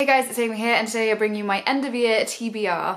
Hey guys, it's Amy here, and today I bring you my end of year TBR.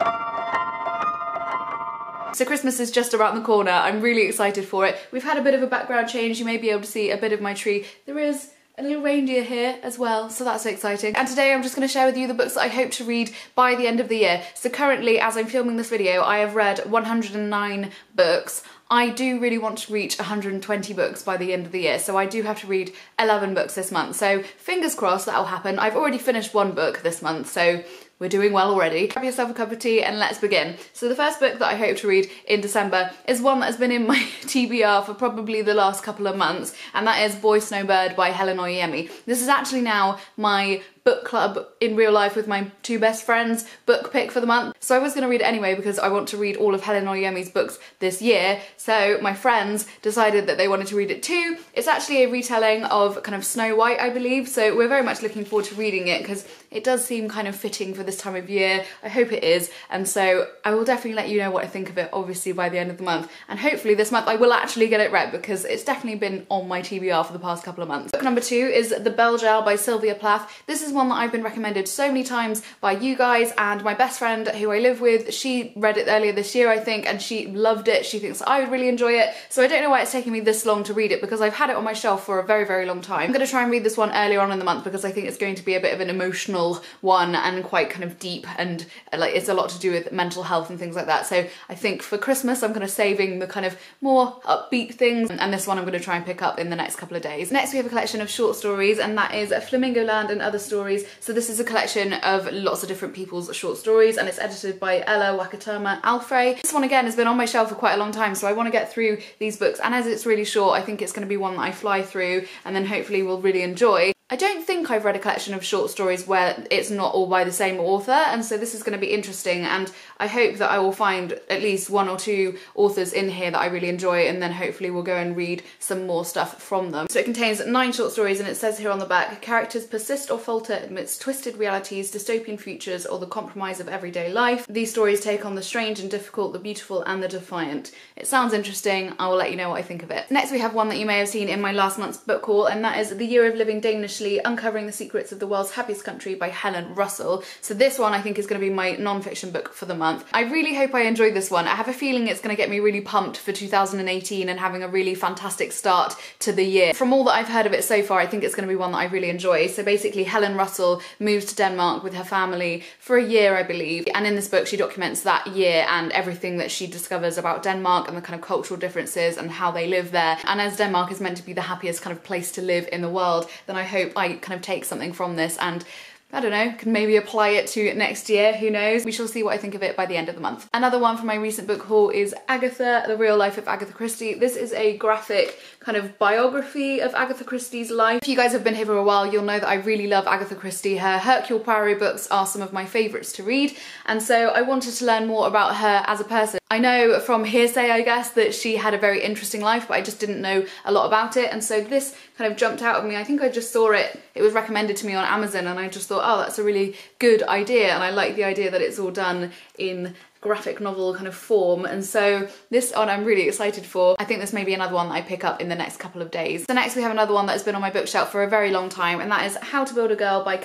So Christmas is just around the corner. I'm really excited for it. We've had a bit of a background change. You may be able to see a bit of my tree. There is a little reindeer here as well, so that's exciting. And today I'm just going to share with you the books that I hope to read by the end of the year. So currently, as I'm filming this video, I have read 109 books. I do really want to reach 120 books by the end of the year, so I do have to read 11 books this month. So fingers crossed that'll happen. I've already finished one book this month, so we're doing well already. Grab yourself a cup of tea and let's begin. So the first book that I hope to read in December is one that has been in my TBR for probably the last couple of months, and that is Boy Snowbird by Helen Oyeyemi. This is actually now my book club in real life with my two best friends book pick for the month. So I was going to read it anyway because I want to read all of Helen Oyeyemi's books this year. So my friends decided that they wanted to read it too. It's actually a retelling of kind of Snow White, I believe. So we're very much looking forward to reading it because it does seem kind of fitting for this time of year. I hope it is. And so I will definitely let you know what I think of it, obviously, by the end of the month. And hopefully this month I will actually get it read because it's definitely been on my TBR for the past couple of months. Book number 2 is The Bell Jar by Sylvia Plath. This is one that I've been recommended so many times by you guys, and my best friend who I live with, she read it earlier this year I think, and she loved it. She thinks I would really enjoy it, so I don't know why it's taken me this long to read it because I've had it on my shelf for a very, very long time. I'm going to try and read this one earlier on in the month because I think it's going to be a bit of an emotional one and quite kind of deep, and like it's a lot to do with mental health and things like that. So I think for Christmas I'm kind of saving the kind of more upbeat things, and this one I'm going to try and pick up in the next couple of days. Next we have a collection of short stories, and that is Flamingo Land and Other Stories. So this is a collection of lots of different people's short stories, and it's edited by Ella Wakatama Alfrey. This one again has been on my shelf for quite a long time, so I want to get through these books, and as it's really short I think it's going to be one that I fly through and then hopefully will really enjoy. I don't think I've read a collection of short stories where it's not all by the same author, and so this is going to be interesting, and I hope that I will find at least 1 or 2 authors in here that I really enjoy, and then hopefully we'll go and read some more stuff from them. So it contains 9 short stories, and it says here on the back, characters persist or falter amidst twisted realities, dystopian futures, or the compromise of everyday life. These stories take on the strange and difficult, the beautiful and the defiant. It sounds interesting. I will let you know what I think of it. Next we have one that you may have seen in my last month's book haul, and that is The Year of Living Danishly, Uncovering the Secrets of the World's Happiest Country by Helen Russell. So this one I think is going to be my non-fiction book for the month. I really hope I enjoy this one. I have a feeling it's going to get me really pumped for 2018 and having a really fantastic start to the year. From all that I've heard of it so far, I think it's going to be one that I really enjoy. So basically Helen Russell moves to Denmark with her family for a year, I believe, and in this book she documents that year and everything that she discovers about Denmark and the kind of cultural differences and how they live there. And as Denmark is meant to be the happiest kind of place to live in the world, then I hope I kind of take something from this and I don't know, can maybe apply it to next year, who knows? We shall see what I think of it by the end of the month. Another one from my recent book haul is Agatha, The Real Life of Agatha Christie. This is a graphic kind of biography of Agatha Christie's life. If you guys have been here for a while, you'll know that I really love Agatha Christie. Her Hercule Poirot books are some of my favourites to read, and so I wanted to learn more about her as a person. I know from hearsay, I guess, that she had a very interesting life, but I just didn't know a lot about it, and so this kind of jumped out at me. I think I just saw it, it was recommended to me on Amazon, and I just thought, oh, that's a really good idea, and I like the idea that it's all done in graphic novel kind of form, and so this one I'm really excited for. I think this may be another one that I pick up in the next couple of days. So next we have another one that has been on my bookshelf for a very long time, and that is How to Build a Girl by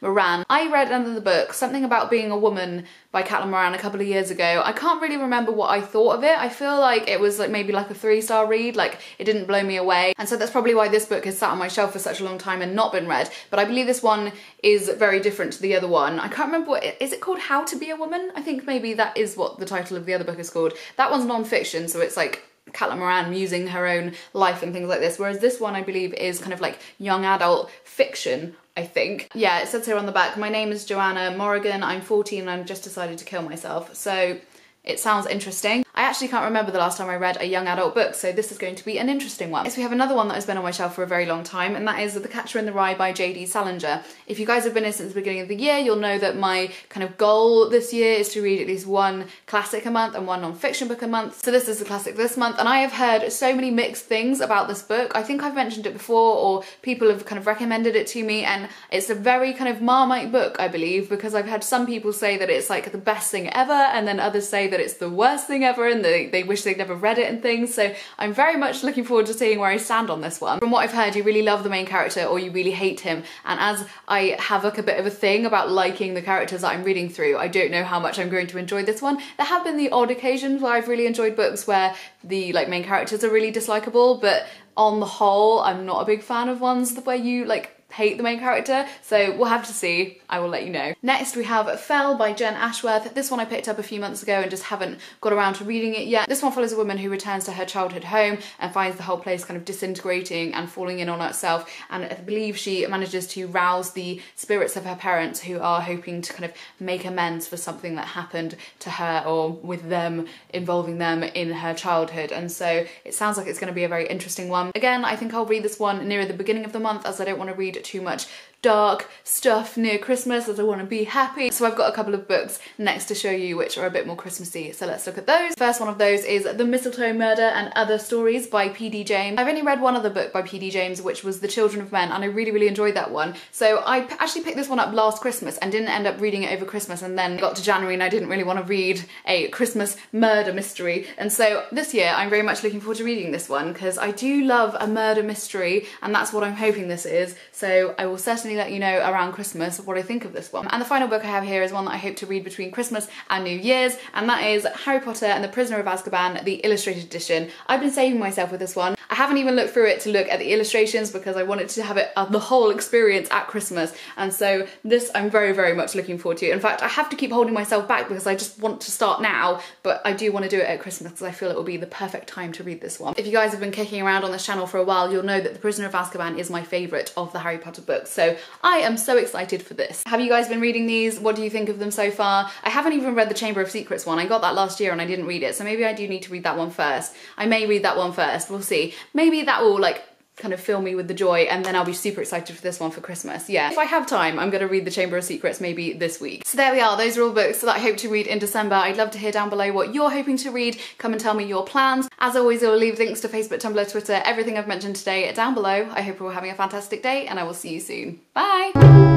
Moran. I read under the book Something About Being a Woman by Moran a couple of years ago. I can't really remember what I thought of it. I feel like it was like maybe like a 3-star read, like it didn't blow me away, and so that's probably why this book has sat on my shelf for such a long time and not been read. But I believe this one is very different to the other one. I can't remember what is it called, How to Be a Woman? I think maybe that is what the title of the other book is called. That one's non-fiction, so it's like Moran musing her own life and things like this, whereas this one I believe is kind of like young adult fiction, I think. Yeah, it says here on the back, my name is Joanna Morrigan, I'm 14 and I've just decided to kill myself. So it sounds interesting. I actually can't remember the last time I read a young adult book, so this is going to be an interesting one. Next we have another one that has been on my shelf for a very long time, and that is The Catcher in the Rye by J.D.Salinger. If you guys have been here since the beginning of the year, you'll know that my kind of goal this year is to read at least 1 classic a month and 1 non-fiction book a month. So this is the classic this month, and I have heard so many mixed things about this book. I think I've mentioned it before, or people have kind of recommended it to me, and it's a very kind of Marmite book, I believe, because I've had some people say that it's like the best thing ever, and then others say that it's the worst thing ever, and they wish they'd never read it and things. So I'm very much looking forward to seeing where I stand on this one. From what I've heard, you really love the main character or you really hate him. And as I have like a bit of a thing about liking the characters that I'm reading through, I don't know how much I'm going to enjoy this one. There have been the odd occasions where I've really enjoyed books where the like main characters are really dislikable, but on the whole, I'm not a big fan of ones where you like hate the main character, so we'll have to see. I will let you know. Next we have Fell by Jenn Ashworth. This one I picked up a few months ago and just haven't got around to reading it yet. This one follows a woman who returns to her childhood home and finds the whole place kind of disintegrating and falling in on itself, and I believe she manages to rouse the spirits of her parents who are hoping to kind of make amends for something that happened to her or with them, involving them in her childhood. And so it sounds like it's going to be a very interesting one. Again, I think I'll read this one nearer the beginning of the month, as I don't want to read too much dark stuff near Christmas, as I want to be happy. So I've got a couple of books next to show you which are a bit more Christmassy, so let's look at those. First one of those is The Mistletoe Murder and Other Stories by P.D.James. I've only read one other book by P.D.James, which was The Children of Men, and I really enjoyed that one. So I actually picked this one up last Christmas and didn't end up reading it over Christmas, and then got to January and I didn't really want to read a Christmas murder mystery. And so this year I'm very much looking forward to reading this one because I do love a murder mystery, and that's what I'm hoping this is. So I will certainly let you know around Christmas what I think of this one. And the final book I have here is one that I hope to read between Christmas and New Year's, and that is Harry Potter and the Prisoner of Azkaban, the illustrated edition. I've been saving myself with this one. I haven't even looked through it to look at the illustrations because I wanted to have it the whole experience at Christmas, and so this I'm very much looking forward to. In fact, I have to keep holding myself back because I just want to start now, but I do want to do it at Christmas because I feel it will be the perfect time to read this one. If you guys have been kicking around on this channel for a while, you'll know that The Prisoner of Azkaban is my favourite of the Harry Potter books, so I am so excited for this. Have you guys been reading these? What do you think of them so far? I haven't even read the Chamber of Secrets one. I got that last year and I didn't read it, so maybe I do need to read that one first. I may read that one first, we'll see. Maybe that will like kind of fill me with the joy, and then I'll be super excited for this one for Christmas. Yeah, if I have time, I'm gonna read the Chamber of Secrets maybe this week. So there we are, those are all books that I hope to read in December. I'd love to hear down below what you're hoping to read. Come and tell me your plans. As always, I'll leave links to Facebook, Tumblr, Twitter, everything I've mentioned today down below. I hope you're all having a fantastic day, and I will see you soon. Bye!